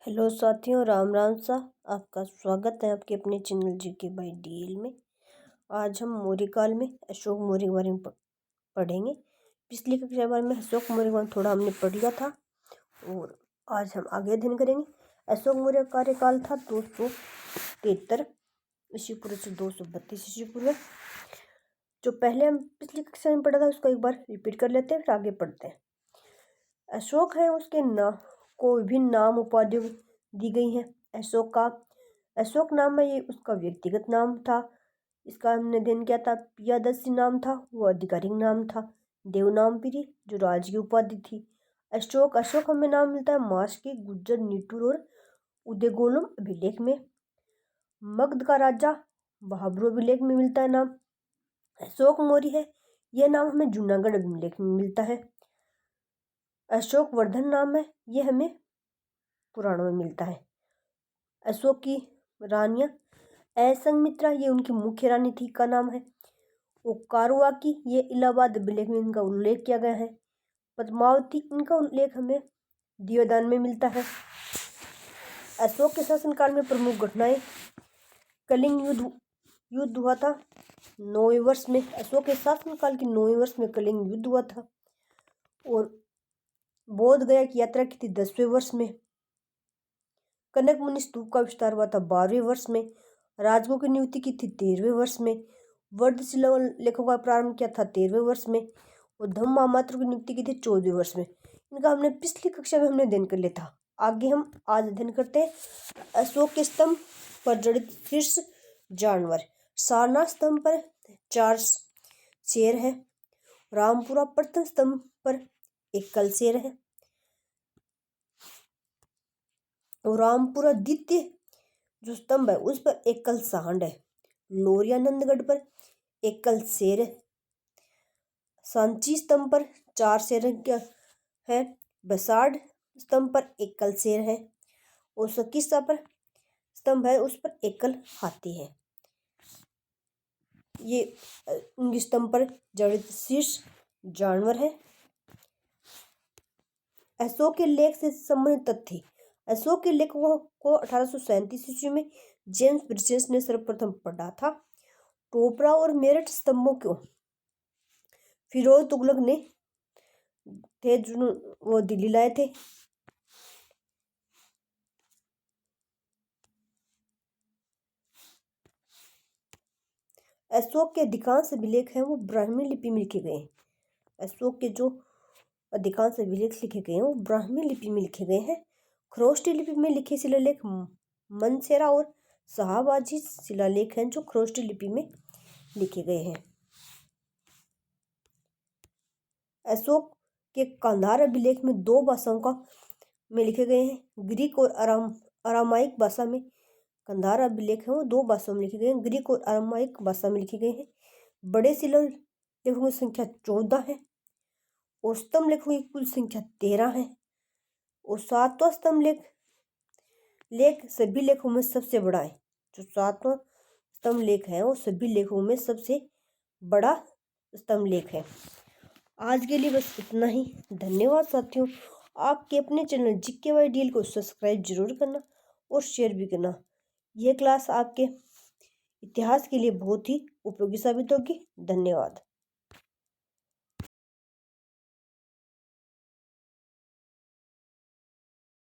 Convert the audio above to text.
Hello साथियों, राम राम सा। आपका स्वागत है आपके अपने चैनल जीके बाय डीएल में। आज हम मौर्य काल में अशोक मौर्य के बारे में पढ़ेंगे। पिछली कक्षा के बारे में अशोक मौर्य के बारे में थोड़ा हमने पढ़ लिया था और आज हम आगे अध्ययन करेंगे। अशोक मौर्य का कार्यकाल था 273 ईस्वी पूर्व से 232 ईस्वी पूर्व। जो पहले हम पिछली कक्षा में पढ़ा था उसको एक बार रिपीट कर लेते हैं, फिर आगे पढ़ते हैं। अशोक है, उसके नाम को विभिन्न नाम उपाधियों दी गई हैं। अशोक नाम है, ये उसका व्यक्तिगत नाम था। इसका हमने अध्ययन किया था। पियादसी नाम था, वो आधिकारिक नाम था। देवनामपिरी जो राजकीय उपाधि थी। अशोक हमें नाम मिलता है मास्की, गुज्जर, नीटूर और उदयगोलम अभिलेख में। मगध का राजा बहाबुर अभिलेख में मिलता है नाम। अशोक मौर्य है, यह नाम हमें जूनागढ़ अभिलेख में मिलता है। अशोक वर्धन नाम है, यह हमें पुराणों में मिलता है। अशोक की रानियां असंघमित्रा, ये उनकी मुख्य रानी थी का नाम है। वो कारुआकी, ये इलाहाबाद अभिलेख में इनका उल्लेख किया गया है। पद्मावती, इनका उल्लेख हमें दियोदान में मिलता है। अशोक के शासनकाल में प्रमुख घटनाएं, कलिंग युद्ध हुआ था 9वें वर्ष में। अशोक के शासनकाल के 9वें वर्ष में कलिंग युद्ध हुआ था। और बोध गया की यात्रा की थी 10वें वर्ष में। कनक मुनि स्तूप का विस्तार हुआ था 12वें वर्ष में। राजगों की नियुक्ति की थी 13वें वर्ष में। वर्ध शिलालेखों का प्रारंभ किया था 13वें वर्ष में। और धम्म महामात्र की नियुक्ति की थी 14वें वर्ष में। इनका हमने पिछली कक्षा में हमने अध्ययन कर लिया था। आगे हम आज अध्ययन करते हैं अशोक के स्तंभ पर जड़ित शीर्ष जानवर। सारनाथ स्तंभ पर 4 शेर है। रामपुरा प्रथम स्तंभ पर एकल शेर है। और रामपुरा द्वितीय जो स्तंभ है उस पर एकल सांड है। लोरिया नंदगढ़ पर एकल शेर है। सांची स्तंभ पर 4 शेर है। बसाड़ स्तंभ पर एकल शेर है। और सकीसा पर स्तंभ है, उस पर एकल हाथी है। ये उनके स्तंभ पर जड़ित शीर्ष जानवर है। अशोक के लेख से संबंधित तथ्य। अशोक के लेखों को 1837 ईस्वी में जेम्स ब्रिजेस ने सर्वप्रथम पढ़ा था। टोपरा और मेरठ स्तंभों को फिरोज तुगलक ने थे, जो वो दिल्ली लाए थे। अशोक के अधिकांश अभिलेख हैं वो ब्राह्मी लिपि में लिखे गए हैं। अशोक के जो अधिकांश अभिलेख लिखे गए हैं वो ब्राह्मी लिपि में लिखे गए हैं। खरोष्टी लिपि में लिखे शिलालेख मनसेरा और शाहबाजी शिलालेख हैं जो खरोष्टी लिपि में लिखे गए हैं। अशोक के कांधार अभिलेख में 2 भाषाओं का में लिखे गए हैं। ग्रीक और अरामाइक भाषा में कंधार अभिलेख है वो 2 भाषाओं में लिखे गए हैं। ग्रीक और अरामाइक भाषा में लिखे गए हैं। बड़े शिलालेखों की संख्या 14 है। और स्तंभ लेखों की कुल संख्या 13 है। और 7वां स्तंभ लेख सभी लेखों में सबसे बड़ा है। जो 7वां स्तंभ लेख है वो सभी लेखों में सबसे बड़ा स्तंभ लेख है। आज के लिए बस इतना ही। धन्यवाद साथियों। आपके अपने चैनल जीके बाय डीएल को सब्सक्राइब जरूर करना और शेयर भी करना। यह क्लास आपके इतिहास के लिए बहुत ही उपयोगी साबित होगी। धन्यवाद।